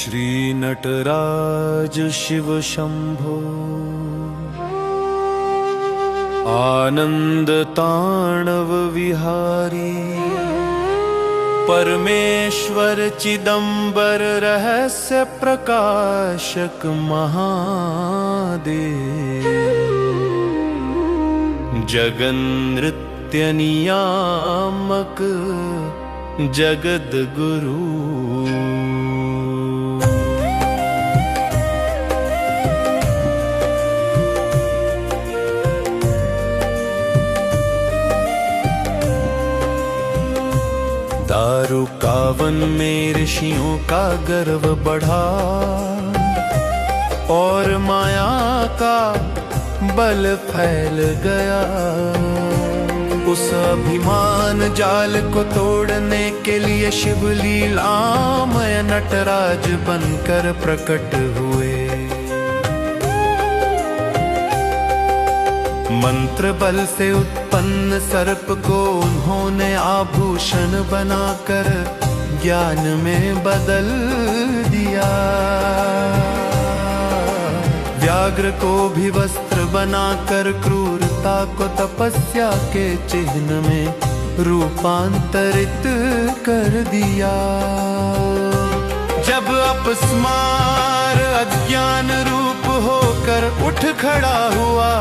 श्री नटराज शिव शंभो आनंद तांडव विहारी परमेश्वर चिदंबर रहस्य प्रकाशक महादेव जगन नृत्य नियामक जगद गुरु दारू कावन में ऋषियों का गर्व बढ़ा और माया का बल फैल गया। उस अभिमान जाल को तोड़ने के लिए शिव लीलामय नटराज बनकर प्रकट हुए। मंत्र बल से उत्पन्न सर्प को उन्होंने आभूषण बनाकर ज्ञान में बदल दिया। व्याघ्र को भी वस्त्र बनाकर क्रूरता को तपस्या के चिन्ह में रूपांतरित कर दिया। जब अपस्मार अज्ञान रूप होकर उठ खड़ा हुआ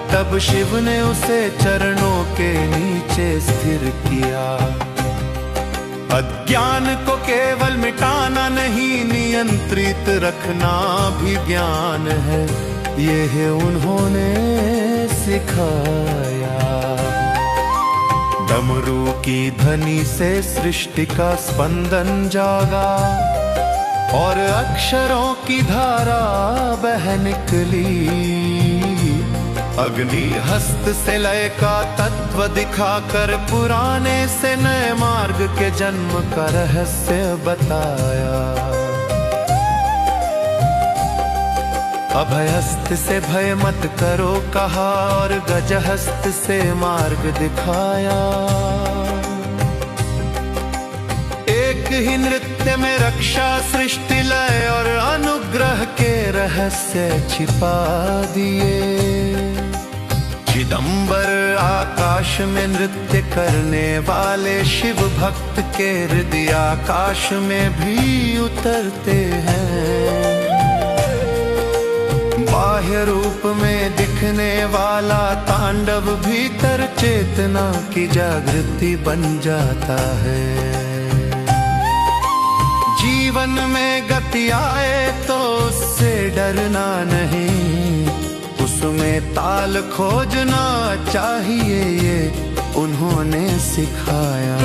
तब शिव ने उसे चरणों के नीचे स्थिर किया। अज्ञान को केवल मिटाना नहीं नियंत्रित रखना भी ज्ञान है, ये है उन्होंने सिखाया। डमरू की ध्वनि से सृष्टि का स्पंदन जागा और अक्षरों की धारा बह निकली। अग्नि हस्त से लय का तत्व दिखाकर पुराने से नए मार्ग के जन्म का रहस्य बताया। अभयहस्त से भय मत करो कहा और गजहस्त से मार्ग दिखाया। एक ही नृत्य में रक्षा सृष्टि लय और अनुग्रह के रहस्य छिपा दिए। चिदंबर आकाश में नृत्य करने वाले शिव भक्त के हृदय आकाश में भी उतरते हैं। बाह्य रूप में दिखने वाला तांडव भीतर चेतना की जागृति बन जाता है। जीवन में गति आए तो उससे डरना नहीं, उसमें ताल खोजना चाहिए, ये उन्होंने सिखाया।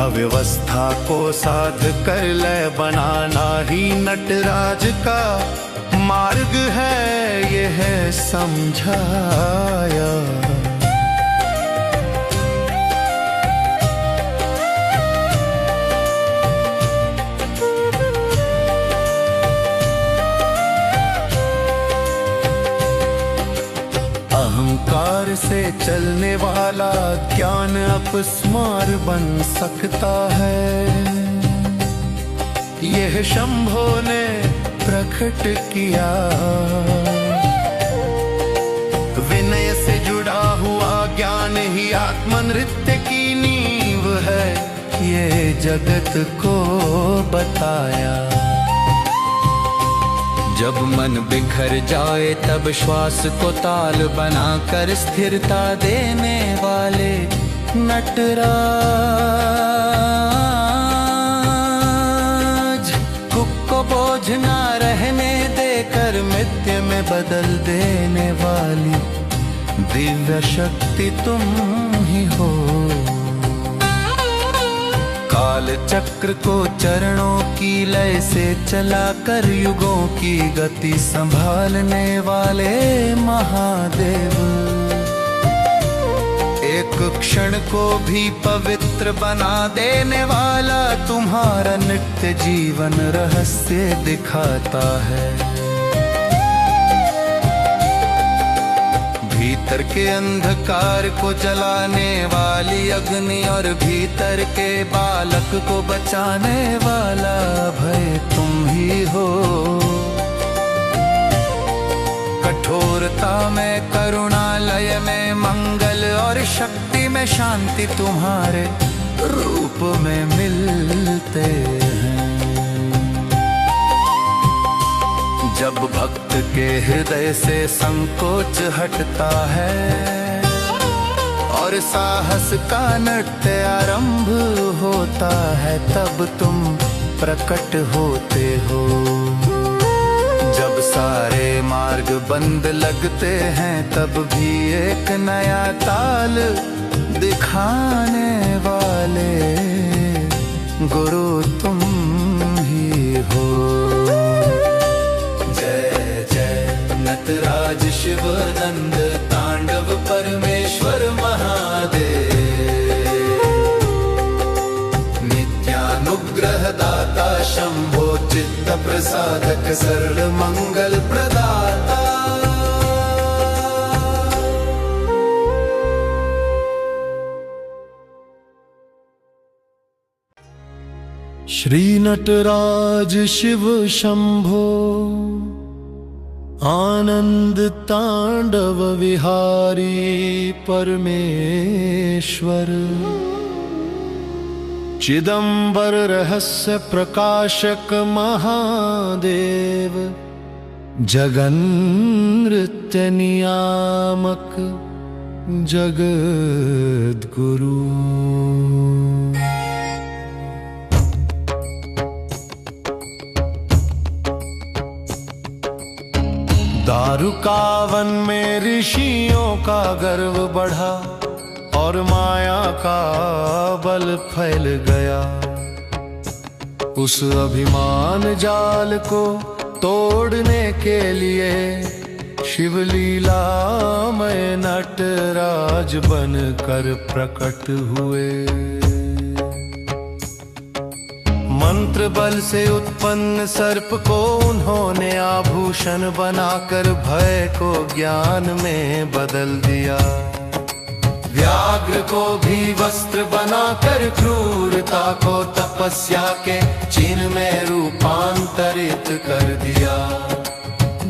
अव्यवस्था को साध कर लय बनाना ही नटराज का मार्ग है, ये है समझाया। अहंकार से चलने वाला ज्ञान अपस्मार बन सकता है, यह शंभो ने प्रकट किया। विनय से जुड़ा हुआ ज्ञान ही आत्मनृत्य की नींव है, ये जगत को बताया। जब मन बिखर जाए तब श्वास को ताल बनाकर स्थिरता देने वाले नटराज को बोझ ना रहने देकर मिथ्य में बदल देने वाली दिव्य शक्ति तुम ही हो। काल चक्र को चरणों की लय से चलाकर युगों की गति संभालने वाले महादेव। एक क्षण को भी पवित्र बना देने वाला तुम्हारा नित्य जीवन रहस्य दिखाता है। भीतर के अंधकार को जलाने वाली अग्नि और भीतर के बालक को बचाने वाला भय तुम ही हो। कठोरता में करुणा, लय में मंगल और शक्ति में शांति तुम्हारे रूप में मिलते हैं। जब भक्त के हृदय से संकोच हटता है और साहस का नृत्य आरंभ होता है, तब तुम प्रकट होते हो। जब सारे मार्ग बंद लगते हैं, तब भी एक नया ताल दिखाने वाले गुरु तुम ही हो। जय जय नटराज शिवानंद तांडव परमेश्वर महादेव, नित्यानुग्रह दाता शंभो चित्त प्रसादक सर्व मंगल प्रदाता। श्री नटराज शिव शंभो आनंद तांडव विहारी परमेश्वर, चिदंबर रहस्य प्रकाशक महादेव, जगन नृत्य नियामक जगद गुरु। दारुकावन में ऋषियों का गर्व बढ़ा और माया का बल फैल गया। उस अभिमान जाल को तोड़ने के लिए शिवलीला में नटराज बनकर प्रकट हुए। मंत्र बल से उत्पन्न सर्प को उन्होंने आभूषण बनाकर भय को ज्ञान में बदल दिया। व्याघ्र को भी वस्त्र बनाकर क्रूरता को तपस्या के चिन्ह में रूपांतरित कर दिया।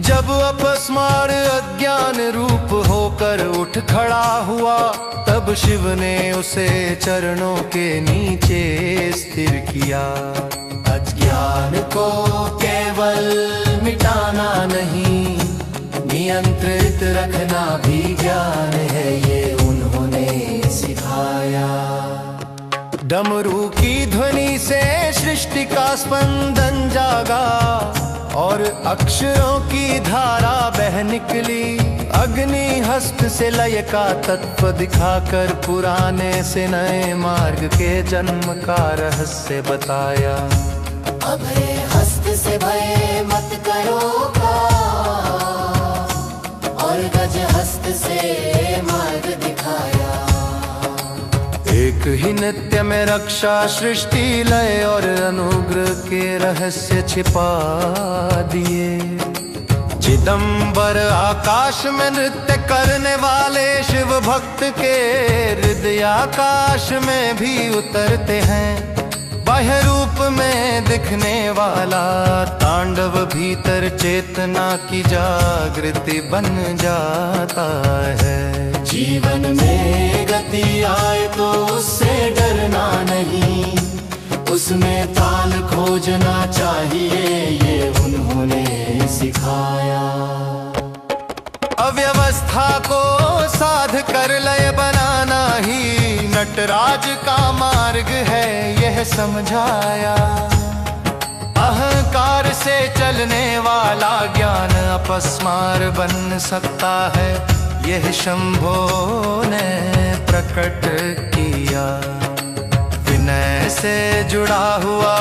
जब अपस्मार अज्ञान रूप होकर उठ खड़ा हुआ, तब शिव ने उसे चरणों के नीचे स्थिर किया। अज्ञान को केवल मिटाना नहीं, नियंत्रित रखना भी ज्ञान है, ये उन्होंने सिखाया। डमरू की ध्वनि से सृष्टि का स्पंदन जागा और अक्षरों की धारा बह निकली। अग्नि हस्त से लय का तत्व दिखाकर पुराने से नए मार्ग के जन्म का रहस्य बताया। अभय हस्त से भय मत करो और गज हस्त से मार्ग दिखाया। एक ही नित्य में रक्षा, सृष्टि, लय और अनुग्रह के रहस्य छिपा दिए। चिदंबर आकाश में नृत्य करने वाले शिव भक्त के हृदय आकाश में भी उतरते हैं। बाह्य रूप में दिखने वाला तांडव भीतर चेतना की जागृति बन जाता है। जीवन में गति आए तो उससे डरना नहीं, उसमें ताल खोजना चाहिए, ये उन्होंने सिखाया। अव्यवस्था को साध कर लय बनाना ही नटराज का मार्ग है, यह समझाया। अहंकार से चलने वाला ज्ञान अपस्मार बन सकता है, यह शंभो ने प्रकट किया। विनय से जुड़ा हुआ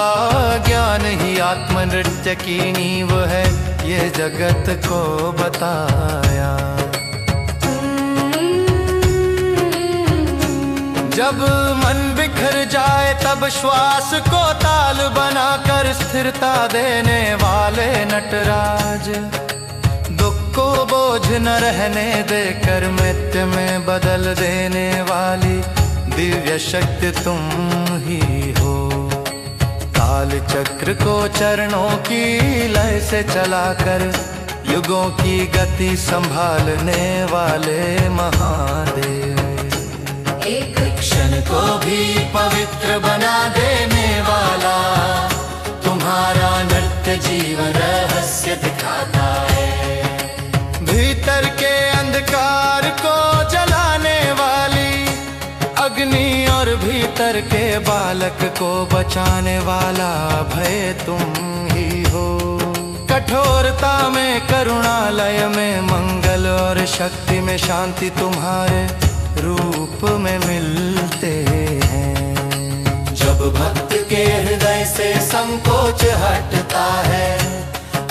ज्ञान ही आत्मनृत्य की नींव है, ये जगत को बताया। जब मन बिखर जाए तब श्वास को ताल बनाकर स्थिरता देने वाले नटराज, दुख को बोझ न रहने देकर मृत्यु में बदल देने वाली दिव्य शक्ति तुम ही हो। काल चक्र को चरणों की लय से चलाकर युगों की गति संभालने वाले महादेव। एक क्षण को भी पवित्र बना देने वाला तुम्हारा नृत्य जीवन रहस्य दिखाता है। भीतर के अंधकार को जलाने वाली अग्नि और भीतर के बालक को बचाने वाला भय तुम ही हो। कठोरता में करुणालय में मंगल और शक्ति में शांति तुम्हारे रूप में मिलते हैं। जब भक्त के हृदय से संकोच हटता है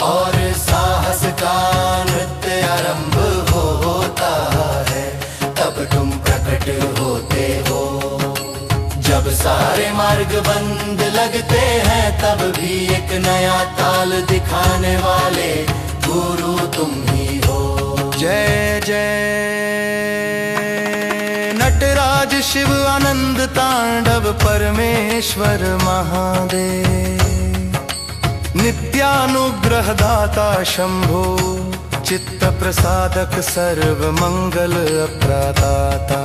और साहस का नृत्य आरंभ होता है, तब तुम प्रकट होते हो। जब सारे मार्ग बंद लगते हैं, तब भी एक नया ताल दिखाने वाले गुरु तुम ही हो। जय जय नटराज शिव आनंद तांडव परमेश्वर महादेव। नित्यानुग्रह दाता शंभो चित्त प्रसादक सर्व मंगल प्रदाता।